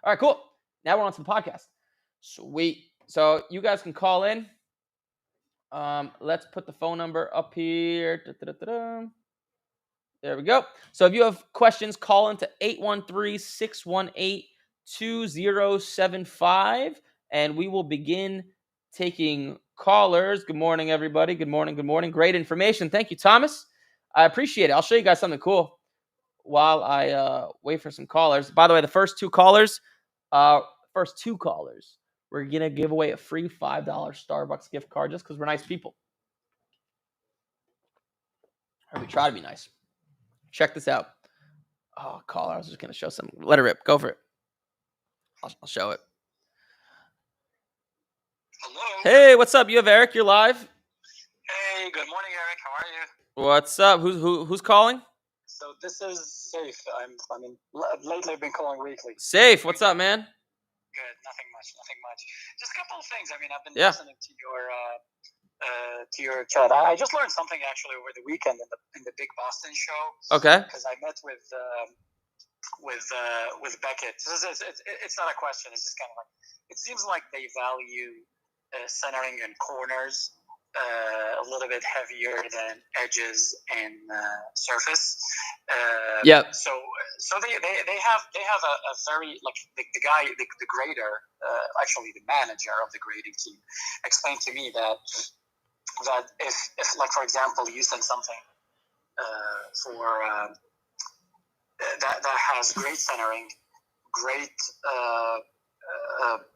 All right, cool. Now we're on to the podcast. Sweet. So you guys can call in. Let's put the phone number up here. Da-da-da-da-da. There we go. So if you have questions, call into 813-618-2075, and we will begin taking callers. Good morning, everybody. Good morning. Good morning. Great information. Thank you, Thomas. I appreciate it. I'll show you guys something cool while I wait for some callers. By the way, the first two callers, we're going to give away a free $5 Starbucks gift card just because we're nice people. Or we try to be nice. Check this out. Oh, caller. I was just going to show some. Let it rip. Go for it. I'll show it. Hello. Hey, what's up? You have Eric. You're live. Hey, good morning, Eric. How are you? What's up? Who's calling? So this is Safe. Lately I've been calling weekly. Safe. What's up, man? Good. Nothing much. Just a couple of things. I've been listening to your chat. I just learned something actually over the weekend in the Big Boston show. Okay. Because I met with Beckett. It's not a question. It's just kind of like it seems like they value centering and corners a little bit heavier than edges and surface. Yep. So they have a very like the guy the grader actually the manager of the grading team explained to me that if like for example you send something for that has great centering, great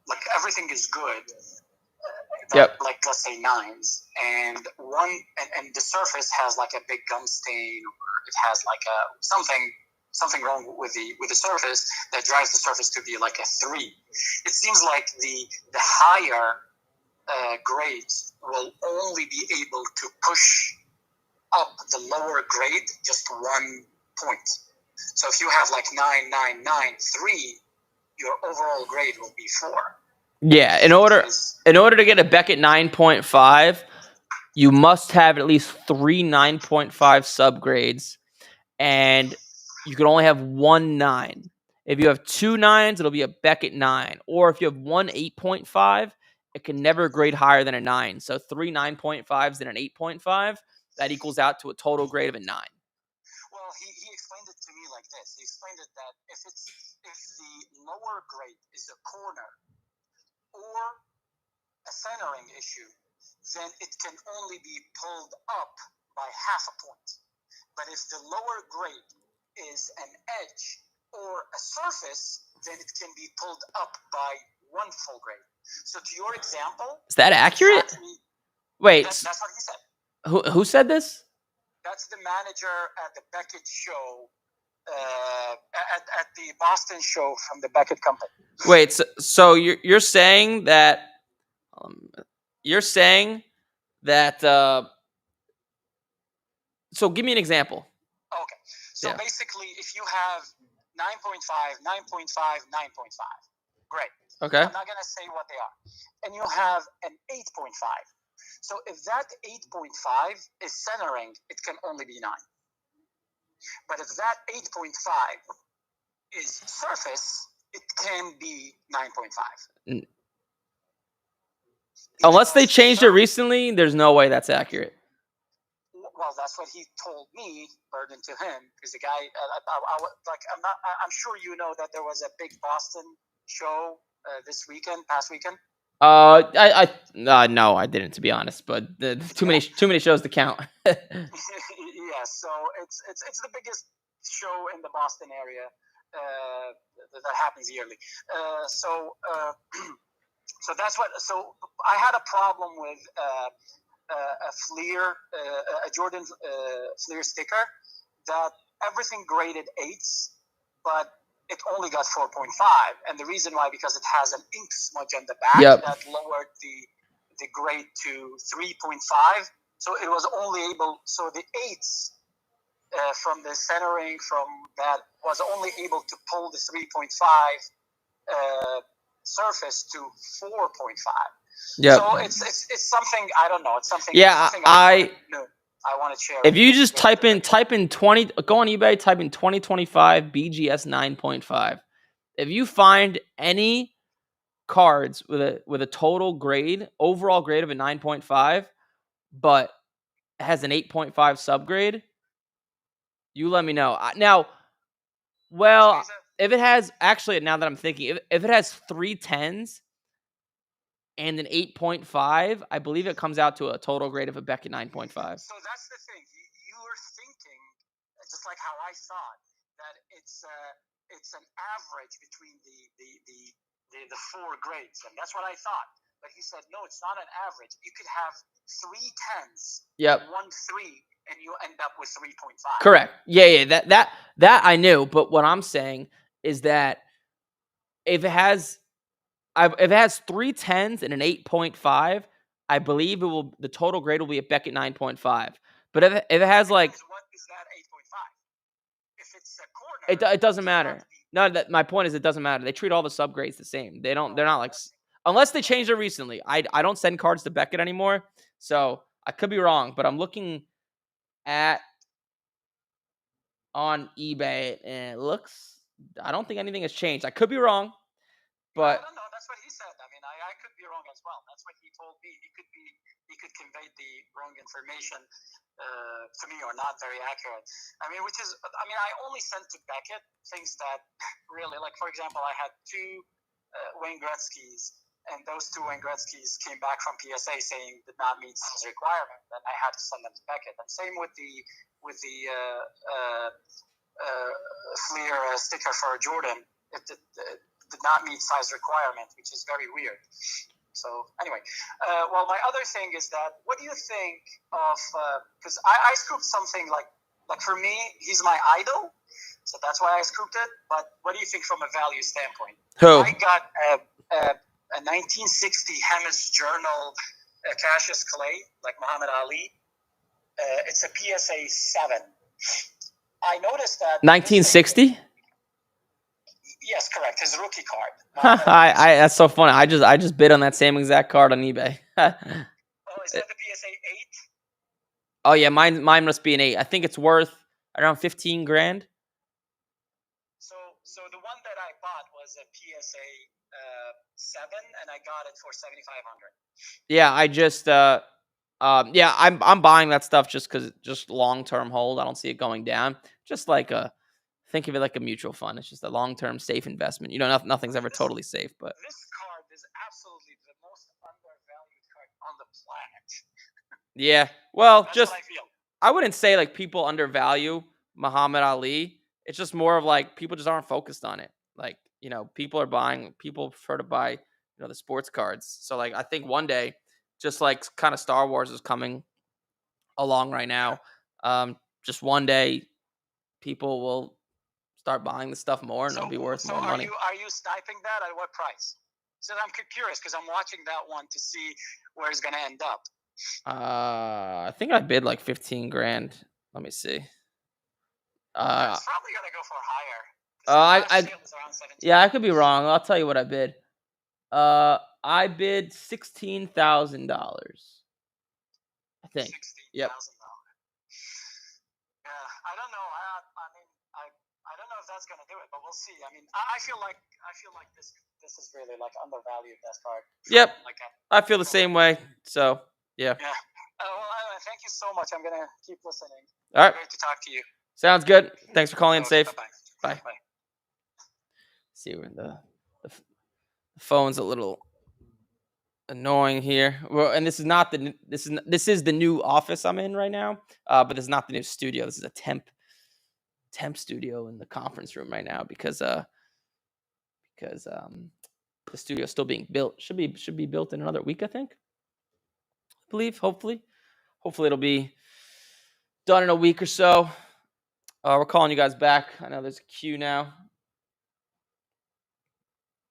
like everything is good. Yep. Like let's say nines, and the surface has like a big gum stain, or it has like something wrong with the surface that drives the surface to be like a 3. It seems like the higher grades will only be able to push up the lower grade just 1 point. So if you have like 9, 9, 9, 3, your overall grade will be 4. Yeah, in order to get a Beckett 9.5, you must have at least 3 9.5 subgrades, and you can only have 1 9. If you have 2 9s, it'll be a Beckett 9, or if you have 1 8.5, it can never grade higher than a 9. So 3 9.5s and an 8.5, that equals out to a total grade of a 9. Well, he explained it to me like this. He explained it that if the lower grade is a corner or a centering issue, then it can only be pulled up by half a point. But if the lower grade is an edge or a surface, then it can be pulled up by 1 full grade. So to your example, is that accurate? Exactly, wait, that's what he said. Who said this? That's the manager at the Beckett show, at the Boston show from the Beckett company. Wait, so you're saying that so give me an example. Okay. So basically, if you have 9.5, 9.5, 9.5, great. Okay. I'm not going to say what they are. And you have an 8.5. So if that 8.5 is centering, it can only be 9. But if that 8.5 is surface, it can be 9.5. Unless they changed it recently, there's no way that's accurate. Well, that's what he told me, burden to him, because the guy, I'm sure you know that there was a big Boston show past weekend. No, I didn't, to be honest, but too many shows to count. Yeah, so it's the biggest show in the Boston area that happens yearly. So that's what. So I had a problem with a Fleer, a Jordan Fleer sticker that everything graded 8s, but it only got 4.5, and the reason why, because it has an ink smudge on the back that lowered the grade to 3.5. So it was only able. So the 8s from the centering from that was only able to pull the 3.5 surface to 4.5. Yeah. So it's something, I don't know. It's something. Yeah, something I want to share. If you just type in 20, go on eBay, type in 2025 BGS 9.5. If you find any cards with a total grade, overall grade of a 9.5, but has an 8.5 subgrade, you let me know. Now, well, if it has actually, now that I'm thinking, if it has 3 10s and an 8.5, I believe it comes out to a total grade of a Beckett 9.5. So that's the thing. You were thinking, just like how I thought, that it's an average between the 4 grades, and that's what I thought. But he said, no, it's not an average. You could have 3 10s, Yep. 1 3, and you end up with 3.5. Correct. Yeah. That I knew, but what I'm saying is that if it has 3 10s and an 8.5, I believe the total grade will be a Beckett 9.5. But if it has like, what is that 8.5? If it's a corner, it doesn't matter. No, my point is it doesn't matter. They treat all the subgrades the same. They're not like, unless they changed it recently. I don't send cards to Beckett anymore, so I could be wrong. But I'm looking at on eBay and it looks. I don't think anything has changed. I could be wrong, but I don't know. That's what he said. I mean, I could be wrong as well. That's what he told me. He could convey the wrong information to me, or not very accurate. I mean, I only sent to Beckett things that really, like, for example, I had 2 Wayne Gretzky's, and those 2 Wayne Gretzky's came back from PSA saying did not meet his requirement, and I had to send them to Beckett. And same with the Fleer sticker for Jordan. It did not meet size requirement, which is very weird. So anyway, well, my other thing is that, what do you think of? Because I scooped something like for me, he's my idol, so that's why I scooped it. But what do you think from a value standpoint? Who? I got a 1960 Hemis Journal Cassius Clay, like Muhammad Ali. It's a PSA 7. I noticed that 1960. Yes, correct. His rookie card. That's so funny. I just bid on that same exact card on eBay. Oh, is that the PSA 8? Oh yeah, mine must be an 8. I think it's worth around 15 grand. So the one that I bought was a PSA 7, and I got it for 7,500. Yeah, I just I'm buying that stuff just long-term hold. I don't see it going down. Just like think of it like a mutual fund. It's just a long-term safe investment. You know, nothing's ever totally safe, but this card is absolutely the most undervalued card on the planet. Yeah. Well, That's just what I feel. I wouldn't say like people undervalue Muhammad Ali. It's just more of like people just aren't focused on it. Like, people prefer to buy, the sports cards. So like I think one day, just like kind of Star Wars is coming along right now, just one day people will start buying the stuff more and it'll be worth more money. Are you sniping that at what price? So I'm curious because I'm watching that one to see where it's going to end up. I think I bid like 15 grand. Let me see. It's probably gonna go for higher. Yeah, I could be wrong. I'll tell you what I bid. I bid $16,000. I think. Yep. $16,000. Yeah, I don't know. I don't know if that's gonna do it, but we'll see. I mean, I feel like this is really like undervalued, that card. Yep. I feel the same way. So yeah. Yeah. Well, thank you so much. I'm gonna keep listening. All right. Great to talk to you. Sounds good. Thanks for calling in safe. Bye. Bye. See, the phone's a little annoying here. Well, and this is the new office I'm in right now. But this is not the new studio. This is a temp studio in the conference room right now because the studio is still being built. Should be built in another week, I think. I believe, hopefully it'll be done in a week or so. We're calling you guys back. I know there's a queue now.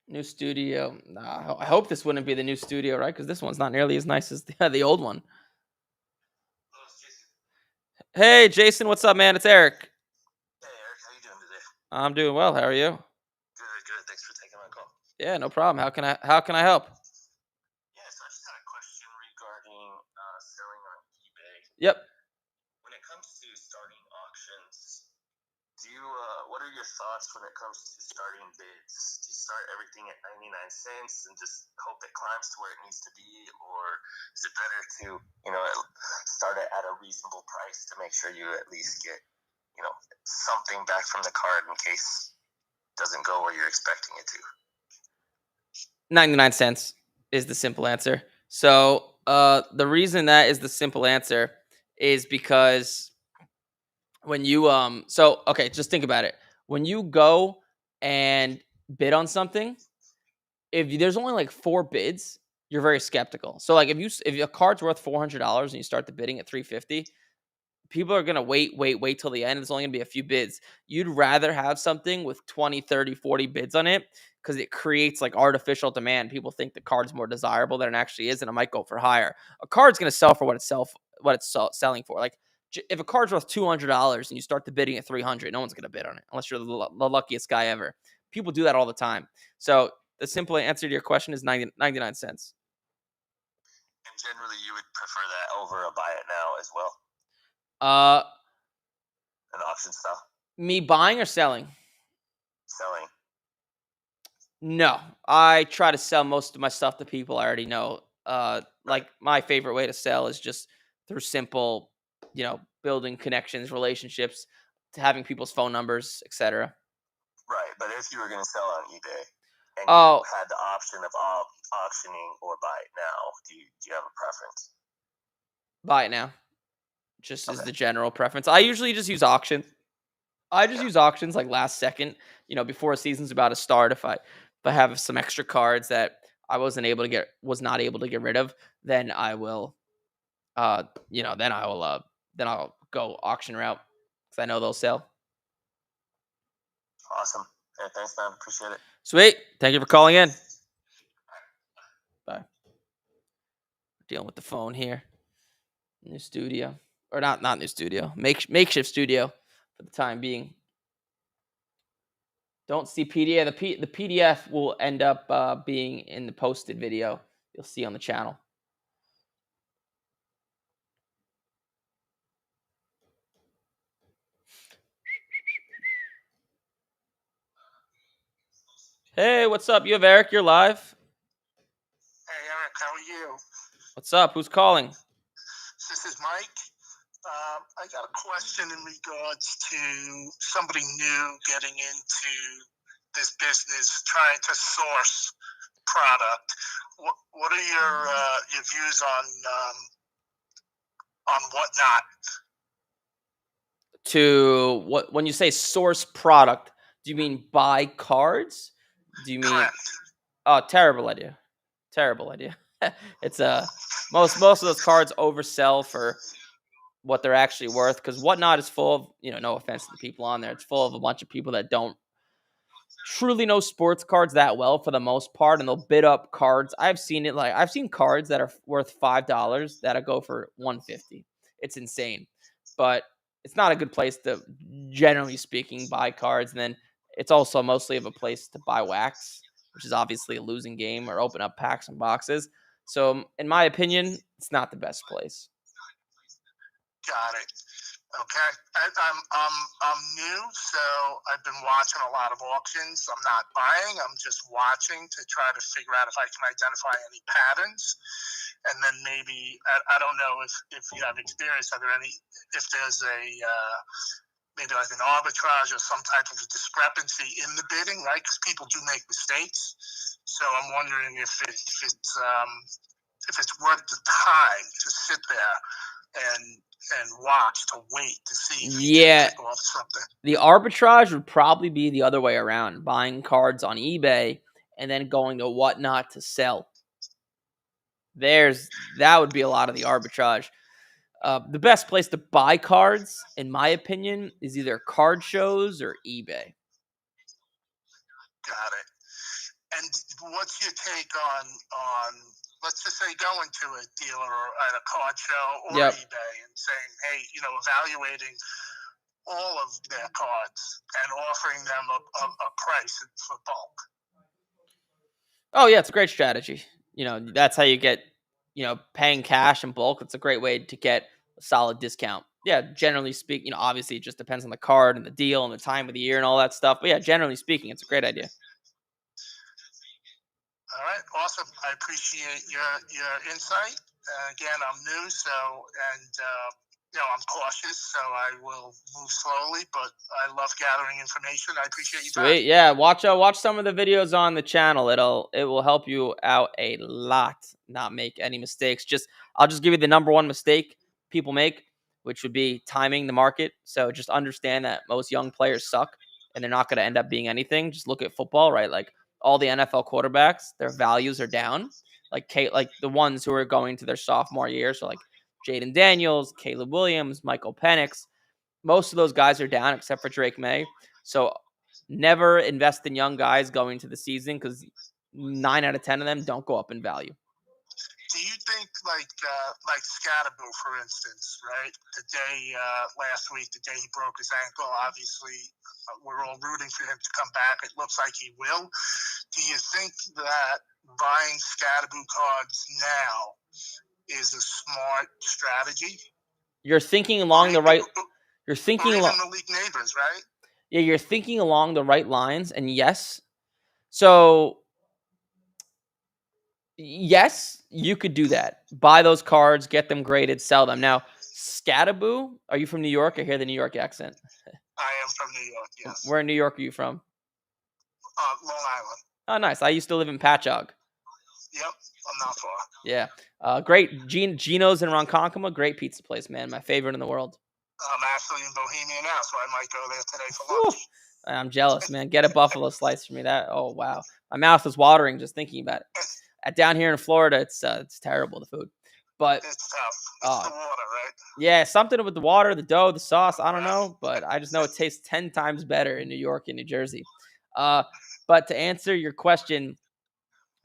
New studio. I hope this wouldn't be the new studio, right? Because this one's not nearly as nice as the old one. Hey, Jason, what's up, man? It's Eric. Hey, Eric, how you doing today? I'm doing well. How are you? Good. Thanks for taking my call. Yeah, no problem. How can I help? Yes, I just had a question regarding selling on eBay. Yep. When it comes to starting auctions, do you what are your thoughts when it comes to starting bids? Do you start everything at 99 cents and just hope it climbs to where it needs to be, or is it better to start it at a reasonable price to make sure you at least get something back from the card in case it doesn't go where you're expecting it to? 99 cents is the simple answer. So the reason that is the simple answer is because when you okay, just think about it. When you go and bid on something, if there's only like 4 bids, you're very skeptical. So like if a card's worth $400 and you start the bidding at 350, people are going to wait till the end. There's only going to be a few bids. You'd rather have something with 20, 30, 40 bids on it because it creates like artificial demand. People think the card's more desirable than it actually is, and it might go for higher. A card's going to sell for what it's selling for. Like if a card's worth $200 and you start the bidding at 300, no one's going to bid on it unless you're the luckiest guy ever. People do that all the time. So the simple answer to your question is 99 cents. And generally, you would prefer that over a buy it now as well? An auction style? Me buying or selling? Selling. No, I try to sell most of my stuff to people I already know. Like my favorite way to sell is just through simple, building connections, relationships, to having people's phone numbers, etc. Right, but if you were going to sell on eBay and Oh, you had the option of auctioning or buy it now, do you have a preference? buy it now. Just as the general preference. I usually just use auction. I just use auctions like last second, before a season's about to start. If I have some extra cards that I was not able to get rid of, then I will, then I'll go auction route because I know they'll sell. Awesome. Hey, thanks, man. Appreciate it. Sweet. Thank you for calling in. Bye. Dealing with the phone here. New studio. Or not new studio. Makeshift studio for the time being. Don't see PDF. The PDF will end up being in the posted video you'll see on the channel. Hey, what's up? You have Eric. You're live. Hey, Eric, how are you? What's up? Who's calling? This is Mike. I got a question in regards to somebody new getting into this business, trying to source product. What are your views on Whatnot? To what? When you say source product, do you mean buy cards? Do you mean? Correct. Oh, terrible idea. Terrible idea. It's most of those cards oversell for what they're actually worth, because Whatnot is full of, no offense to the people on there, it's full of a bunch of people that don't truly know sports cards that well for the most part, and they'll bid up cards. I've seen cards that are worth $5 that'll go for $150. It's insane, but it's not a good place to, generally speaking, buy cards. And then it's also mostly of a place to buy wax, which is obviously a losing game, or open up packs and boxes. So in my opinion, it's not the best place. Got it. Okay. I'm new, so I've been watching a lot of auctions. I'm not buying. I'm just watching to try to figure out if I can identify any patterns. And then maybe, I don't know if you have experience, if there's maybe like an arbitrage or some type of a discrepancy in the bidding, right? Because people do make mistakes. So I'm wondering if it's worth the time to sit there and watch, to wait to see if you can pick off something. The arbitrage would probably be the other way around, buying cards on eBay and then going to Whatnot to sell. That would be a lot of the arbitrage. The best place to buy cards, in my opinion, is either card shows or eBay. Got it. And what's your take on let's just say going to a dealer or at a card show or eBay and saying, hey, evaluating all of their cards and offering them a price for bulk? Oh yeah, it's a great strategy. That's how you get, paying cash in bulk. It's a great way to get a solid discount. Yeah, generally speaking, obviously it just depends on the card and the deal and the time of the year and all that stuff. But yeah, generally speaking, it's a great idea. All right, awesome. I appreciate your insight. Again, I'm new, I'm cautious, so I will move slowly. But I love gathering information. I appreciate your time. Sweet. Yeah, watch some of the videos on the channel. It will help you out a lot. Not make any mistakes. I'll just give you the number one mistake people make, which would be timing the market. So just understand that most young players suck and they're not going to end up being anything. Just look at football, right? Like all the NFL quarterbacks, their values are down. Like the ones who are going to their sophomore year, so like Jaden Daniels, Caleb Williams, Michael Penix. Most of those guys are down except for Drake May. So never invest in young guys going to the season because 9 out of 10 of them don't go up in value. Do you think like Scatterboo, for instance, right? The day last week, the day he broke his ankle, obviously we're all rooting for him to come back. It looks like he will. Do you think that buying Scatterboo cards now is a smart strategy? You're thinking along the right. You're thinking along Malik Neighbors, right? Yeah, you're thinking along the right lines, and yes. So yes, you could do that. Buy those cards, get them graded, sell them. Now, Scatterboo, are you from New York? I hear the New York accent. I am from New York, yes. Where in New York are you from? Long Island. Oh, nice. I used to live in Patchogue. Yep, I'm not far. Yeah. Great. Gino's in Ronkonkoma. Great pizza place, man. My favorite in the world. I'm actually in Bohemia now, so I might go there today for lunch. I'm jealous, man. Get a buffalo slice for me. Oh, wow. My mouth is watering just thinking about it. Down here in Florida, it's terrible, the food. But it's tough. It's the water, right? Yeah, something with the water, the dough, the sauce. I don't know, but I just know it tastes 10 times better in New York and New Jersey. But to answer your question,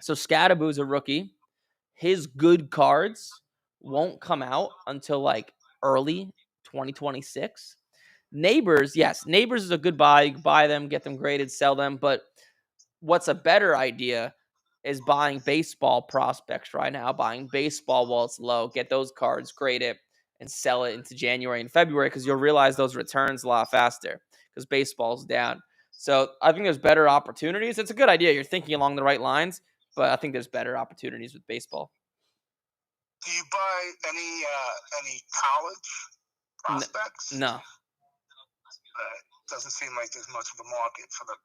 so Scatterboo's a rookie. His good cards won't come out until like early 2026. Neighbors, yes, Neighbors is a good buy. You can buy them, get them graded, sell them. But what's a better idea is buying baseball prospects right now, buying baseball while it's low, get those cards, grade it, and sell it into January and February because you'll realize those returns a lot faster because baseball's down. So I think there's better opportunities. It's a good idea. You're thinking along the right lines, but I think there's better opportunities with baseball. Do you buy any college prospects? No. Doesn't seem like there's much of a market for the.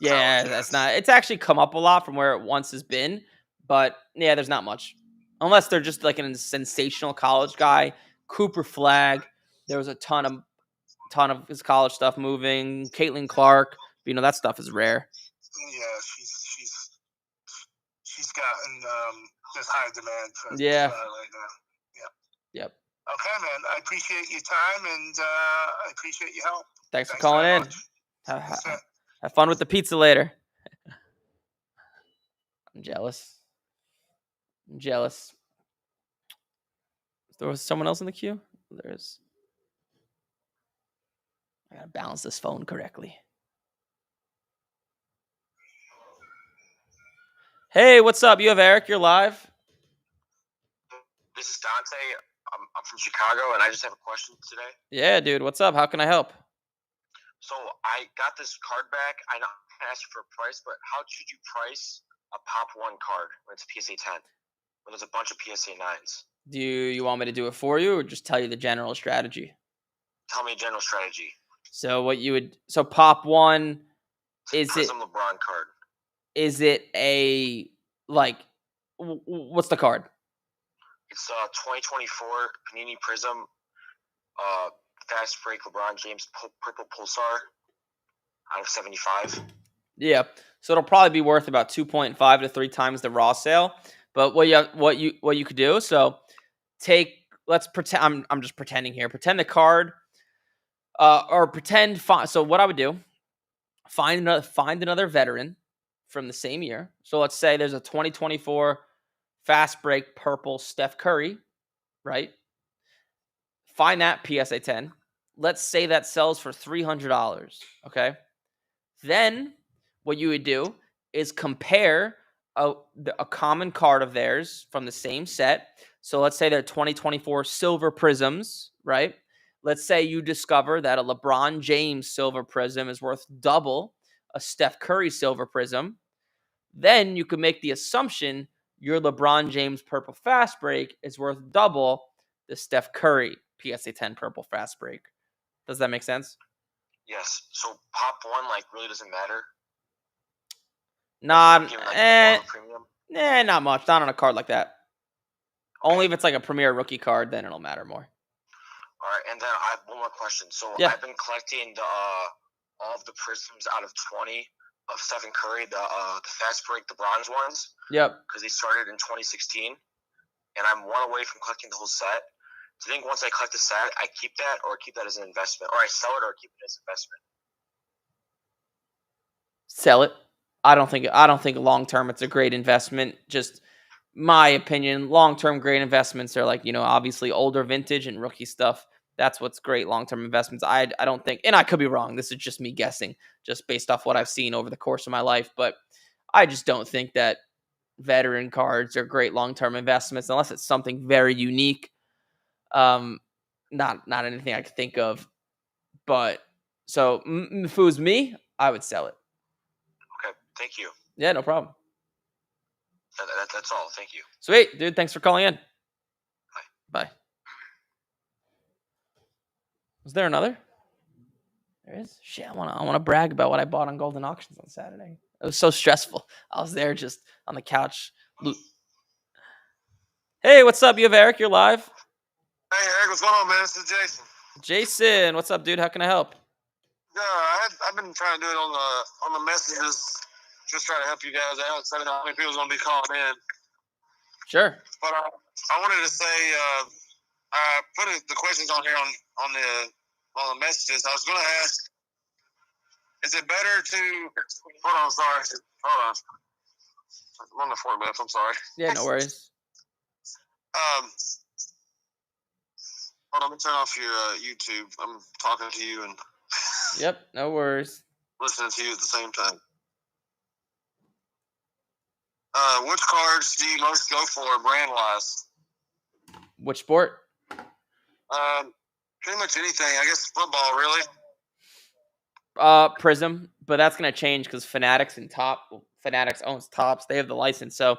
Yeah, that's not. It's actually come up a lot from where it once has been, but yeah, there's not much, unless they're just like a sensational college guy. Cooper Flagg, there was a ton of his college stuff moving. Caitlin Clark, that stuff is rare. Yeah, she's gotten this high demand for right now. Yep. Okay, man. I appreciate your time and I appreciate your help. Thanks for calling in. Have fun with the pizza later. I'm jealous. There was someone else in the queue? I gotta balance this phone correctly. Hey, what's up? You have Eric. You're live. This is Dante. I'm from Chicago, and I just have a question today. Yeah, dude. What's up? How can I help? So I got this card back. I know I asked for a price, but how should you price a Pop 1 card when it's PSA 10? When there's a bunch of PSA 9s? Do you want me to do it for you or just tell you the general strategy? Tell me a general strategy. So Pop 1, is it LeBron card? Is it a, what's the card? It's 2024 Panini Prism Fast Break LeBron James Purple Pulsar out of 75. Yeah, so it'll probably be worth about 2.5 to 3 times the raw sale. But what you could do, so let's pretend, I'm just pretending here. Pretend the card, or pretend. So what I would do, find another veteran from the same year. So let's say there's a 2024 Fast Break Purple Steph Curry, right? Find that PSA 10. Let's say that sells for $300, okay? Then what you would do is compare a common card of theirs from the same set. So let's say they're 2024 Silver Prisms, right? let's say you discover that a LeBron James silver prism is worth double a Steph Curry silver prism. Then you could make the assumption your LeBron James purple fast break is worth double the Steph Curry PSA 10 purple fast break. Does that make sense? Yes. So pop one really doesn't matter. Not, Given, more premium. not much. Not on a card like that. Only if it's like a premier rookie card, then it'll matter more. All right, and then I have one more question. So Yeah. I've been collecting all of the prisms out of 20 of Stephen Curry, the fast break, the bronze ones. Yep. Because they started in 2016, and I'm one away from collecting the whole set. Do you think once I collect the set, I keep that, or keep that as an investment, or I sell it, or keep it as an investment? Sell it. I don't think long term it's a great investment. Just my opinion. Long term great investments are obviously older vintage and rookie stuff. That's what's great long term investments. I don't think, and I could be wrong. This is just me guessing, just based off what I've seen over the course of my life. But I just don't think that veteran cards are great long term investments unless it's something very unique. Not anything I could think of. But so if it was me, I would sell it. Okay, thank you. Yeah, no problem. That's all. Thank you. Sweet, dude. Thanks for calling in. Bye. Was there another? There is. Shit, I want to brag about what I bought on Golden Auctions on Saturday. It was so stressful. I was there just on the couch. Hey, what's up? You have Eric. You're live. Hey, Eric. What's going on, man? This is Jason. Jason, what's up, dude? How can I help? I've been trying to do it on the messages, just trying to help you guys out. So I don't know how many people's gonna be calling in. Sure. But I wanted to say, I put the questions on here on the messages. I was gonna ask, is it better to? Hold on, sorry. Hold on. I'm on the forklift. I'm sorry. Yeah, no worries. Hold on, let me turn off your YouTube. I'm talking to you and. Yep, no worries. Listening to you at the same time. Which cards do you most go for brand-wise? Which sport? Pretty much anything. I guess football, really. Prism, but that's gonna change because Fanatics owns Topps. They have the license, so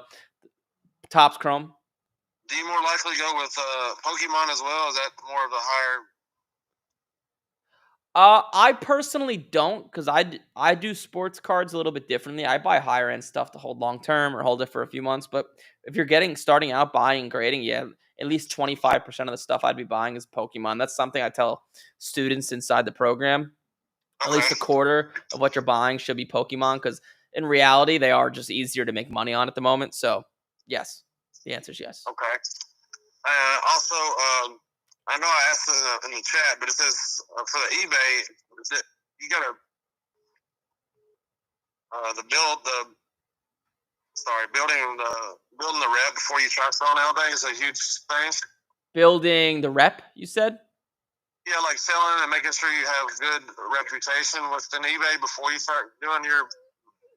Topps Chrome. Do you more likely go with Pokemon as well? Is that more of the higher? I personally don't, because I do sports cards a little bit differently. I buy higher end stuff to hold long term or hold it for a few months. But if you're starting out buying and grading, yeah, at least 25% of the stuff I'd be buying is Pokemon. That's something I tell students inside the program. Okay. At least a quarter of what you're buying should be Pokemon, because in reality they are just easier to make money on at the moment. So yes, the answer is yes. Okay. Also, I know I asked in the chat, but it says for the eBay, you gotta building the rep before you try selling nowadays is a huge thing. Building the rep, you said? Yeah, like selling and making sure you have good reputation within eBay before you start doing your.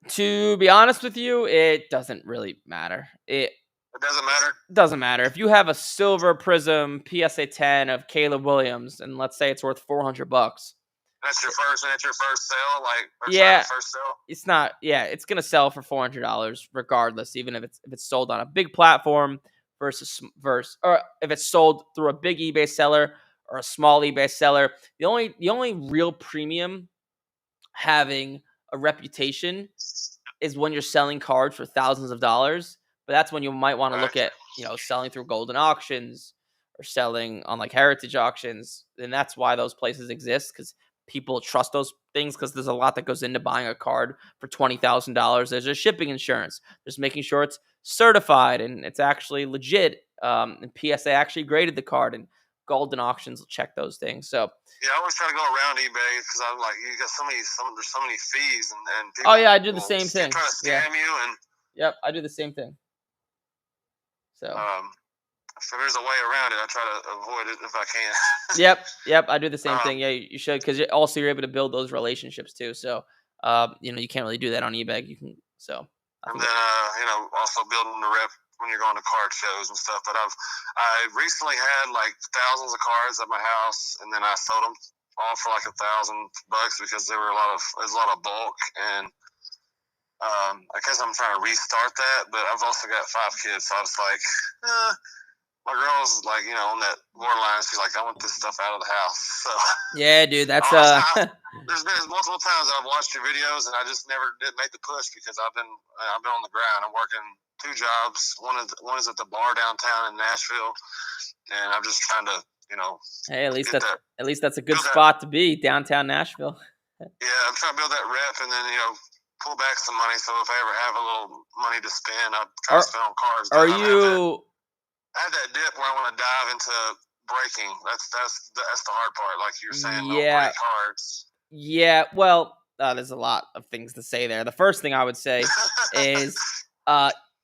To be honest with you, it doesn't really matter. It doesn't matter? Doesn't matter. If you have a silver prism PSA 10 of Caleb Williams, and let's say it's worth $400. That's your first sale? First sale? It's not. Yeah, it's going to sell for $400 regardless, even if it's sold on a big platform versus or if it's sold through a big eBay seller or a small eBay seller. The only real premium having a reputation is when you're selling cards for thousands of dollars. But that's when you might want to look at, selling through Golden Auctions or selling on like Heritage Auctions. And that's why those places exist, because people trust those things, because there's a lot that goes into buying a card for $20,000. There's a shipping insurance. There's making sure it's certified and it's actually legit. And PSA actually graded the card, and Golden Auctions will check those things. So yeah, I always try to go around eBay because I'm like, you got there's so many fees and people. Oh yeah, I do the same thing. Trying to scam you and. Yep, I do the same thing. So there's a way around it. I try to avoid it if I can. Yep, I do the same thing. Yeah, you should, because also you're able to build those relationships too. So, you can't really do that on eBay. You can, so. And then, also building the rep when you're going to card shows and stuff. But I recently had like thousands of cards at my house, and then I sold them all for like $1,000 because there was a lot of bulk, and I guess I'm trying to restart that. But I've also got 5 kids, so I was like, my girl's like, on that borderline. She's like, I want this stuff out of the house. So Yeah, dude, that's there's been multiple times I've watched your videos and I just never did make the push because I've been on the ground. I'm working 2 jobs. One is at the bar downtown in Nashville, and I'm just trying to, hey, at least that's a good build that- spot to be, downtown Nashville. Yeah, I'm trying to build that rep and then pull back some money. So if I ever have a little money to spend, I'll try to spend on cars. Are you? I have that dip where I want to dive into breaking. That's the hard part. Like you were saying, Yeah. no break cards. Yeah, well, there's a lot of things to say there. The first thing I would say is,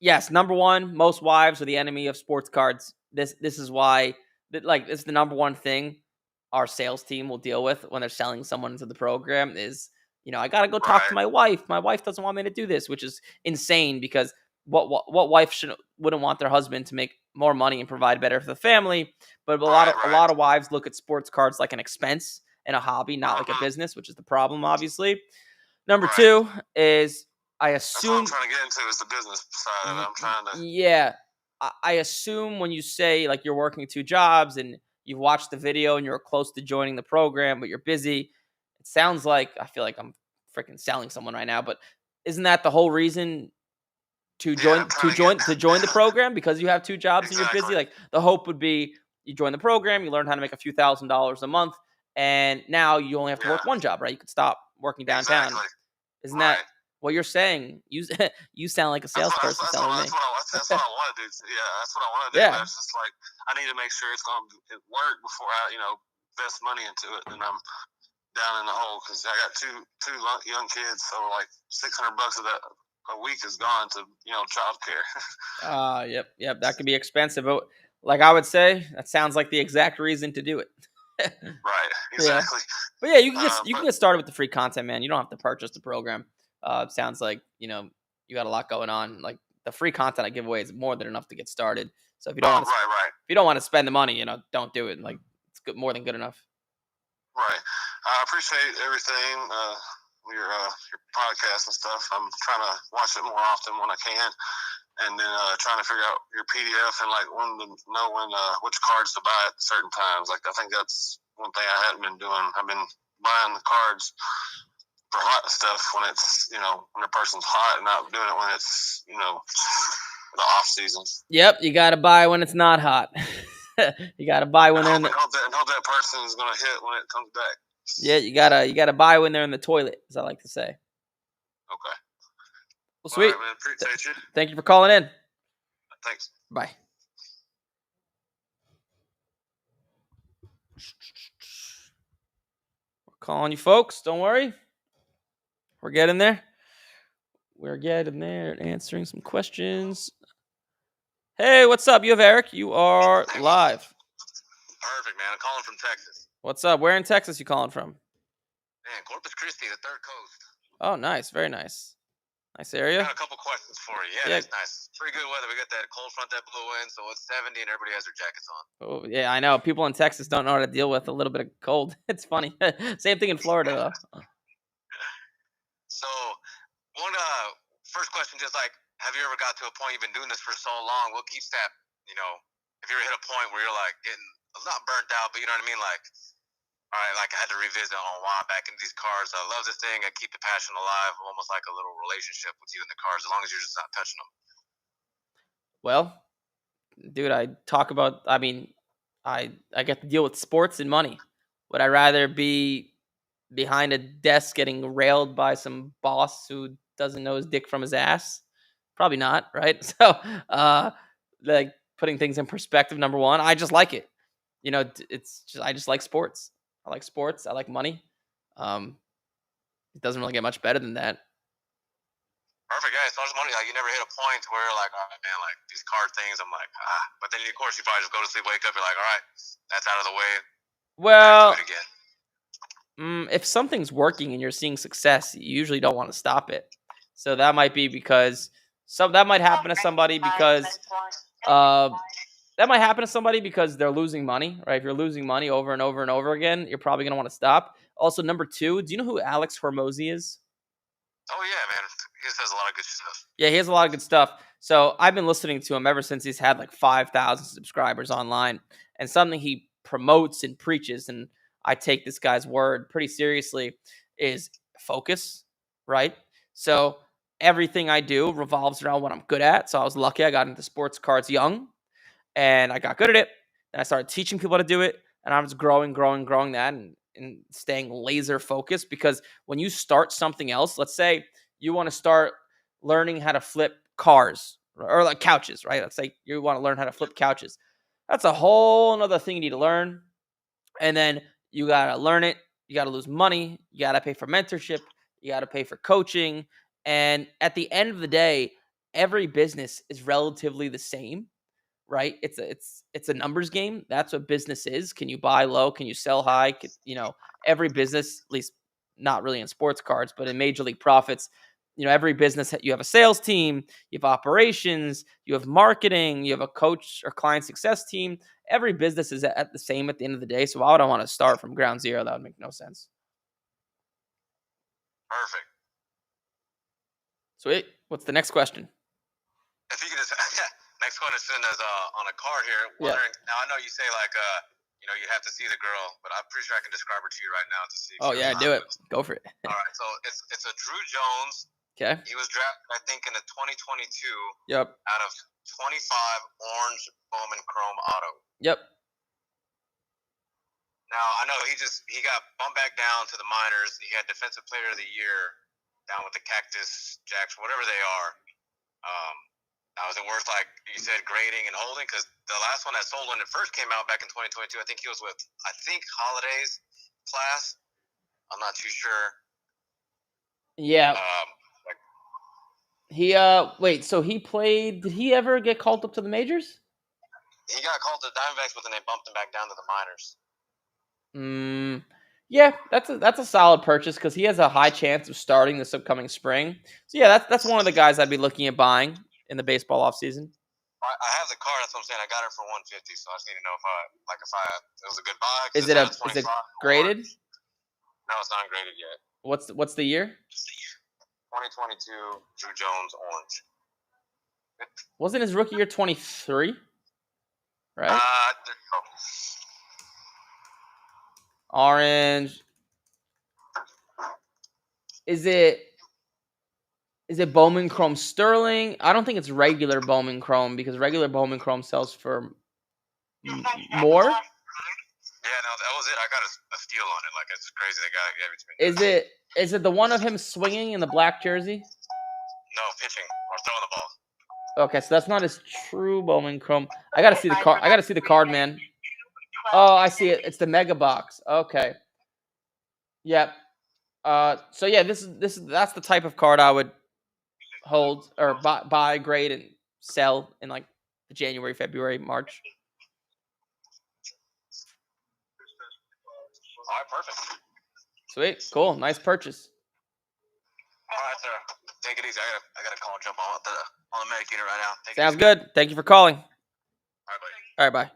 yes, number one, most wives are the enemy of sports cards. This is why, it's the number one thing our sales team will deal with when they're selling someone into the program is, I got to go talk to my wife. My wife doesn't want me to do this, which is insane because what wife wouldn't want their husband to make more money and provide better for the family? But a lot of wives look at sports cards like an expense and a hobby, not like a business, which is the problem, obviously. Number 2 is I assume that's what I'm trying to get into is the business side of it. I'm trying to. Yeah, I assume when you say like you're working 2 jobs and you've watched the video and you're close to joining the program, but you're busy. It sounds like I feel like I'm freaking selling someone right now, but isn't that the whole reason to join the program because you have 2 jobs and you're busy? Like the hope would be you join the program, you learn how to make a few $1,000s a month, and now you only have to work 1 job, right? You could stop working downtown. Exactly. Isn't that what you're saying? You sound like a salesperson telling me. That's what I want to do. Yeah, that's what I want to do. Yeah. It's just like I need to make sure it's going to work before I, invest money into it, and I'm down in the hole because I got two young kids, so like $600 of that a week is gone to childcare. Yep, that could be expensive, but like I would say, that sounds like the exact reason to do it. Right, exactly. Yeah. But yeah, you can get started with the free content, man. You don't have to purchase the program. It sounds like you got a lot going on. Like the free content I give away is more than enough to get started. So if you don't want to, if you don't want to spend the money, don't do it. Like it's good, more than good enough. Right. I appreciate everything. Your podcast and stuff. I'm trying to watch it more often when I can, and then trying to figure out your PDF and like when to know which cards to buy at certain times. Like I think that's one thing I hadn't been doing. I've been buying the cards for hot stuff when it's when the person's hot, and not doing it when it's the off season. Yep, you got to buy when it's not hot. You got to buy when they're in the. Hope that person is going to hit when it comes back. Yeah, you gotta buy when they're in the toilet, as I like to say. Okay. Well, sweet. All right, man. Appreciate you. Thank you for calling in. Thanks. Bye. We're calling you folks. Don't worry. We're getting there. We're getting there and answering some questions. Hey, what's up? You have Eric. You are live. Perfect, man. I'm calling from Texas. What's up? Where in Texas you calling from? Man, Corpus Christi, the Third Coast. Oh, nice. Very nice. Nice area. Got a couple questions for you. Yeah, it's nice. Pretty good weather. We got that cold front that blew in, so it's 70 and everybody has their jackets on. Oh, yeah, I know. People in Texas don't know how to deal with a little bit of cold. It's funny. Same thing in Florida, though. So, first question, just like, have you ever got to a point, you've been doing this for so long, what keeps that, if you ever hit a point where you're like getting, not burnt out, but you know what I mean? Like, all right, like I had to revisit why I'm back into these cars. I love this thing. I keep the passion alive, almost like a little relationship with you in the cars, as long as you're just not touching them. Well, dude, I get to deal with sports and money. Would I rather be behind a desk getting railed by some boss who doesn't know his dick from his ass? Probably not, right? So, like putting things in perspective, number one, I just like it. I just like sports. I like sports. I like money. It doesn't really get much better than that. Perfect, guys. So I was wondering, like, you never hit a point where you're like, all right, man, like these card things, I'm like, But then, of course, you probably just go to sleep, wake up, you're like, all right, that's out of the way. Well, do it again. If something's working and you're seeing success, you usually don't want to stop it. So that might be because So that might happen to somebody because they're losing money, right? If you're losing money over and over and over again, you're probably going to want to stop. Also, number 2, do you know who Alex Hormozy is? Oh yeah, man. He says a lot of good stuff. Yeah, he has a lot of good stuff. So I've been listening to him ever since he's had like 5,000 subscribers online. And something he promotes and preaches, and I take this guy's word pretty seriously, is focus, right? So everything I do revolves around what I'm good at. So I was lucky I got into sports cards young, and I got good at it. And I started teaching people how to do it. And I was growing that and staying laser focused, because when you start something else, let's say you want to start learning how to flip cars or like couches, right? Let's say you want to learn how to flip couches. That's a whole nother thing you need to learn. And then you got to learn it. You got to lose money. You got to pay for mentorship. You got to pay for coaching. And at the end of the day, every business is relatively the same, right? It's a numbers game. That's what business is. Can you buy low? Can you sell high? Every business, at least not really in sports cards, but in Major League Profits, every business, you have a sales team, you have operations, you have marketing, you have a coach or client success team. Every business is at the same at the end of the day. So why would I want to start from ground zero? That would make no sense. Perfect. Sweet. What's the next question? If you could just next one is sitting as on a card here. Wondering, now I know you say like you have to see the girl, but I'm pretty sure I can describe her to you right now to see. Oh yeah, do it. Go for it. All right, so it's a Drew Jones. Okay. He was drafted, I think, in the 2022. Yep. Out of 25 orange Bowman Chrome auto. Yep. Now I know he got bumped back down to the minors. He had Defensive Player of the Year down with the Cactus Jacks, whatever they are. Now, is it worth, like you said, grading and holding? Because the last one that sold when it first came out back in 2022, I think he was with, Holiday's class. I'm not too sure. Yeah. Wait, so he played, did he ever get called up to the majors? He got called to the Diamondbacks, but then they bumped him back down to the minors. Yeah, that's a solid purchase because he has a high chance of starting this upcoming spring. So yeah, that's one of the guys I'd be looking at buying in the baseball offseason. I have the card. That's what I'm saying. I got it for $150, so I just need to know if it was a good buy. Is it graded? No, it's not graded yet. What's the year? 2022 Drew Jones orange. Wasn't his rookie year 23? Right. There you go. Orange. Is it Bowman Chrome Sterling? I don't think it's regular Bowman Chrome because regular Bowman Chrome sells for more. Yeah, no, that was it. I got a steal on it. Like, it's crazy. They got it to me. Is it the one of him swinging in the black jersey? No, pitching or throwing the ball. Okay, so that's not his true Bowman Chrome. I gotta see the card. I gotta see the card, man. Oh, I see it. It's the mega box. Okay. Yep. So yeah, that's the type of card I would hold or buy, grade, and sell in like January, February, March. All right, perfect. Sweet, cool, nice purchase. All right, sir. Take it easy. I gotta call and jump on the medic unit right now. Sounds good. Thank you for calling. All right, buddy. All right, bye.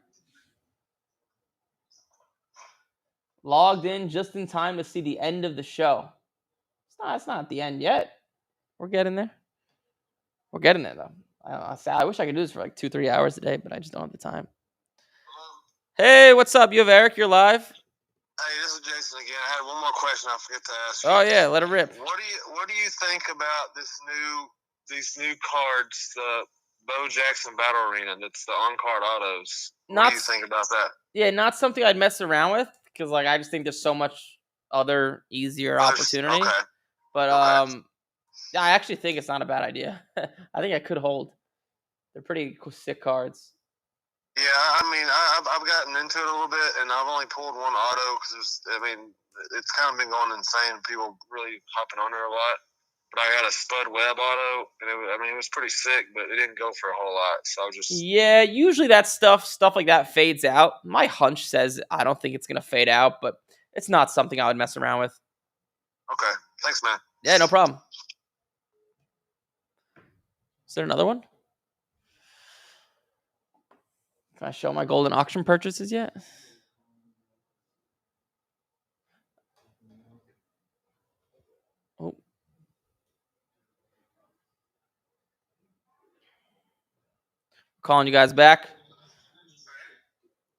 Logged in just in time to see the end of the show. It's not at the end yet. We're getting there. We're getting there, though. I wish I could do this for like 2-3 hours a day, but I just don't have the time. Hey, what's up? You have Eric. You're live. Hey, this is Jason again. I had one more question I forget to ask you. Oh yeah, let it rip. What do you think about these new cards, the Bo Jackson Battle Arena? That's the on-card autos. What do you think about that? Yeah, not something I'd mess around with because like I just think there's so much other easier opportunity. Okay. But yeah, I actually think it's not a bad idea. I think I could hold. They're pretty sick cards. Yeah, I mean, I've gotten into it a little bit, and I've only pulled one auto because it's kind of been going insane. People really hopping on there a lot. But I got a Spud Webb auto, and it was pretty sick, but it didn't go for a whole lot. So I was just usually that stuff like that fades out. My hunch says I don't think it's gonna fade out, but it's not something I would mess around with. Okay, thanks, man. Yeah, no problem. Is there another one? Can I show my golden auction purchases yet? Oh. Calling you guys back.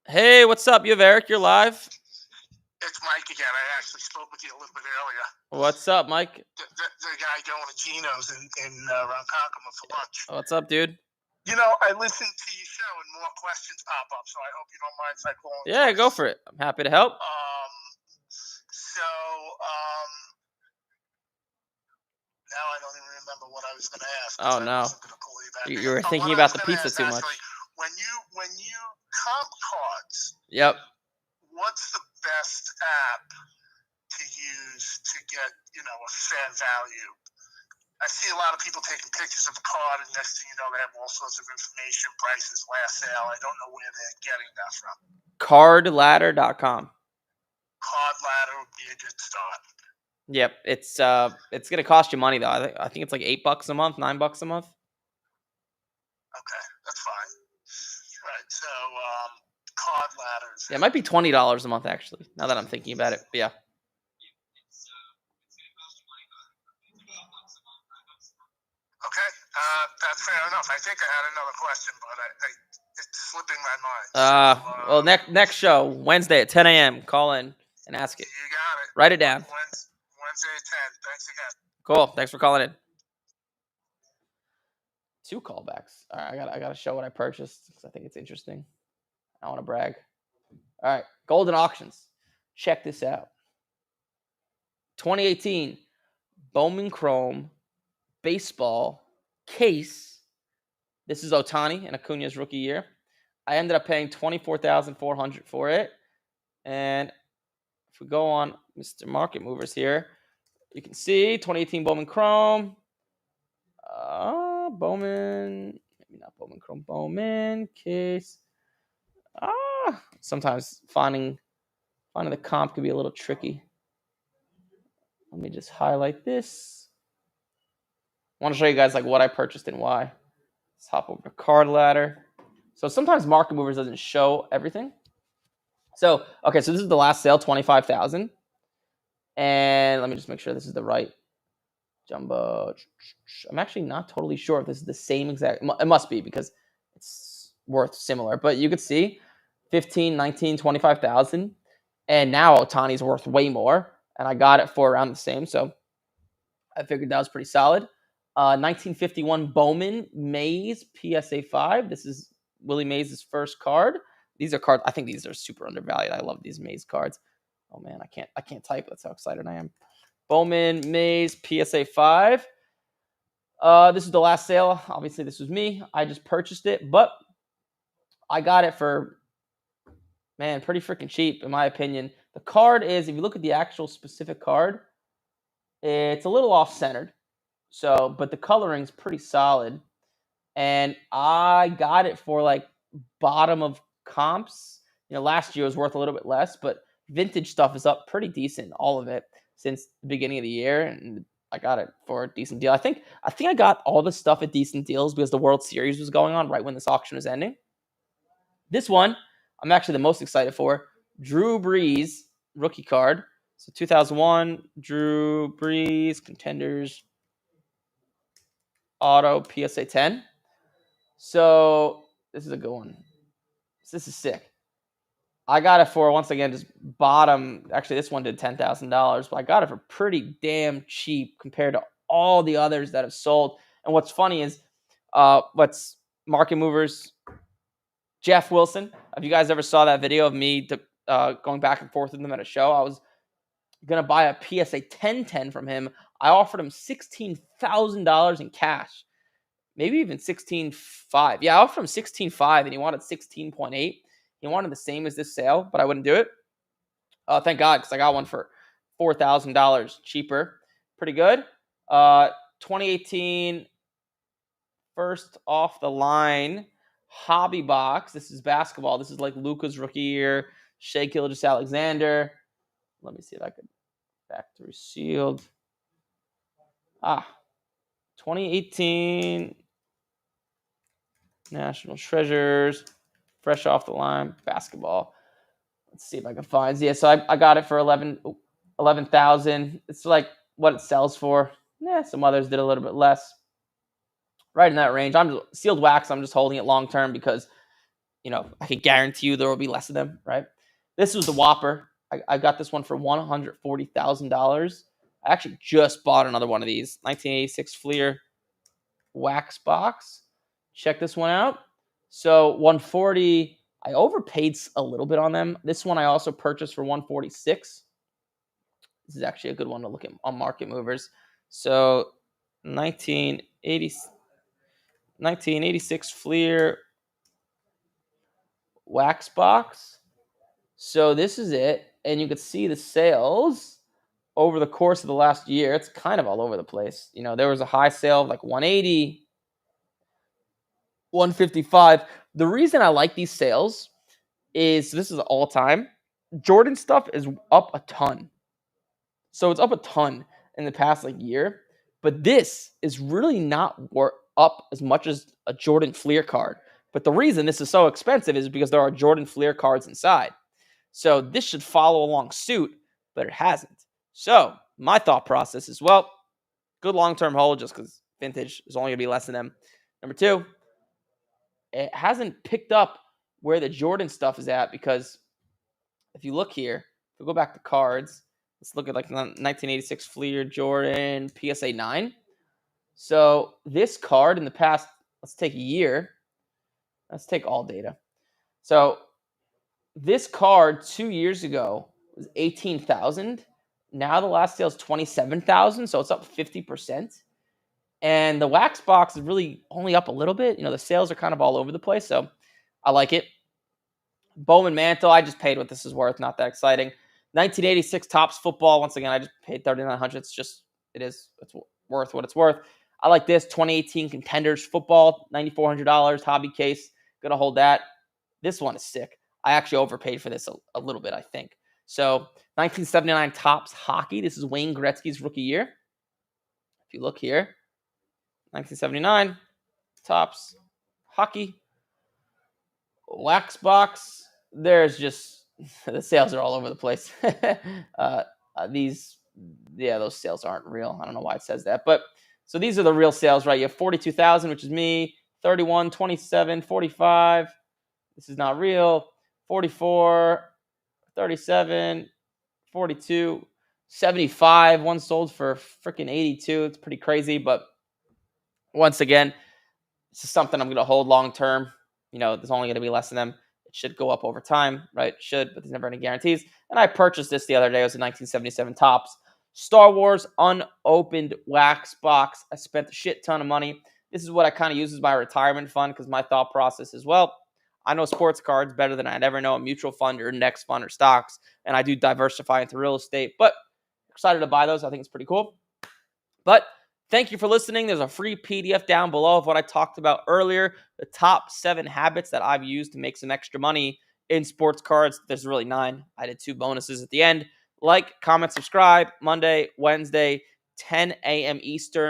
Hey, what's up? You have Eric. You're live. It's Mike again. I actually spoke with you a little bit earlier. What's up, Mike? The guy going to Gino's in Ronkonkoma for lunch. What's up, dude? You know, I listened to your show and more questions pop up, so I hope you don't mind if I call in Yeah, twice. go for it. I'm happy to help. Now I don't even remember what I was going to ask. Oh, no. I wasn't gonna call you back. You were Oh, thinking what I about was the gonna pizza ask, too much. actually, when you comp cards, Yep. what's the best app to use to get, a fair value? I see a lot of people taking pictures of a card, and next thing you know, they have all sorts of information, prices, last sale. I don't know where they're getting that from. Cardladder.com. Card Ladder would be a good start. Yep. It's gonna cost you money though. I think it's like $8 a month, $9 a month. Okay, that's fine. Right. So, Card Ladders. Yeah, it might be $20 a month actually. Now that I'm thinking about it, but yeah. Okay, that's fair enough. I think I had another question, but it's slipping my mind. Well, next show Wednesday at 10 a.m. Call in and ask it. You got it. Write it down. Wednesday at 10. Thanks again. Cool. Thanks for calling in. 2 callbacks. All right, I gotta show what I purchased because I think it's interesting. I want to brag. All right, Golden Auctions. Check this out. 2018 Bowman Chrome baseball case. This is Ohtani and Acuna's rookie year. I ended up paying $24,400 for it. And if we go on Mr. Market Movers here, you can see 2018 Bowman Chrome. Bowman, maybe not Bowman Chrome, Bowman case. Sometimes finding the comp can be a little tricky. Let me just highlight this. I want to show you guys like what I purchased and why. Let's hop over to Card Ladder. So sometimes Market Movers doesn't show everything. So this is the last sale, $25,000. And let me just make sure this is the right jumbo. I'm actually not totally sure if this is the same exact. It must be because it's worth similar. But you could see 15, 19, 25,000. And now Ohtani's worth way more. And I got it for around the same. So I figured that was pretty solid. 1951 Bowman Mays PSA 5. This is Willie Mays' first card. These are cards. I think these are super undervalued. I love these Mays cards. Oh man, I can't type. That's how excited I am. Bowman Mays PSA 5. This is the last sale. Obviously, this was me. I just purchased it, but I got it for, man, pretty freaking cheap in my opinion. The card is, if you look at the actual specific card, it's a little off-centered. So, but the coloring's pretty solid. And I got it for like bottom of comps. Last year was worth a little bit less, but vintage stuff is up pretty decent, all of it, since the beginning of the year. And I got it for a decent deal. I think I got all the stuff at decent deals because the World Series was going on right when this auction was ending. This one, I'm actually the most excited for. Drew Brees, rookie card. So 2001, Drew Brees, Contenders, Auto, PSA 10. So this is a good one. This is sick. I got it for, once again, just bottom. Actually, this one did $10,000, but I got it for pretty damn cheap compared to all the others that have sold. And what's funny is, what's Market Movers, Jeff Wilson. Have you guys ever saw that video of me going back and forth with him at a show? I was going to buy a PSA 1010 from him. I offered him $16,000 in cash. Maybe even 16.5. Yeah, I offered him 16.5 and he wanted 16.8. He wanted the same as this sale, but I wouldn't do it. Thank God, because I got one for $4,000 cheaper. Pretty good. 2018 first off the line hobby box. This is basketball. This is like Luka's rookie year. Shai Gilgeous-Alexander. Let me see if I could factory sealed. 2018 National Treasures. Fresh off the line. Basketball. Let's see if I can find. Yeah, so I got it for 11,000. It's like what it sells for. Yeah, some others did a little bit less. Right in that range. Sealed wax. I'm just holding it long term because, I can guarantee you there will be less of them, right? This was the Whopper. I got this one for $140,000. I actually just bought another one of these. 1986 Fleer wax box. Check this one out. So 140. I overpaid a little bit on them. This one I also purchased for 146. This is actually a good one to look at on Market Movers. So 1986 Fleer wax box. So this is it. And you can see the sales over the course of the last year. It's kind of all over the place. There was a high sale of like 180, 155. The reason I like these sales is this is all time. Jordan stuff is up a ton. So it's up a ton in the past year. But this is really not up as much as a Jordan Fleer card. But the reason this is so expensive is because there are Jordan Fleer cards inside. So this should follow along suit, but it hasn't. So my thought process is, well, good long-term hold just because vintage is only going to be less than them. Number two, it hasn't picked up where the Jordan stuff is at because if you look here, if we go back to cards, let's look at 1986 Fleer Jordan PSA 9. So this card in the past, let's take a year. Let's take all data. So this card 2 years ago was 18,000. Now the last sale is 27,000, so it's up 50%. And the wax box is really only up a little bit. The sales are kind of all over the place, so I like it. Bowman Mantle, I just paid what this is worth. Not that exciting. 1986 Topps Football. Once again, I just paid $3,900. It's worth what it's worth. I like this 2018 Contenders Football, $9,400 hobby case. Gonna hold that. This one is sick. I actually overpaid for this a little bit, I think. So 1979 Topps Hockey. This is Wayne Gretzky's rookie year. If you look here, 1979 Topps Hockey wax box. There's just the sales are all over the place. Those sales aren't real. I don't know why it says that, but so these are the real sales, right? You have 42,000, which is me. 31, 27, 45. This is not real. 44, 37, 42, 75. One sold for freaking 82. It's pretty crazy, but once again, this is something I'm going to hold long term. There's only going to be less of them. It should go up over time, right? It should, but there's never any guarantees. And I purchased this the other day. It was a 1977 Topps Star Wars unopened wax box. I spent a shit ton of money. This is what I kind of use as my retirement fund because my thought process is, well, I know sports cards better than I'd ever know a mutual fund or index fund or stocks, and I do diversify into real estate. But excited to buy those. I think it's pretty cool. But thank you for listening. There's a free PDF down below of what I talked about earlier, the top 7 habits that I've used to make some extra money in sports cards. There's really 9. I did 2 bonuses at the end. Like, comment, subscribe. Monday, Wednesday, 10 a.m. Eastern.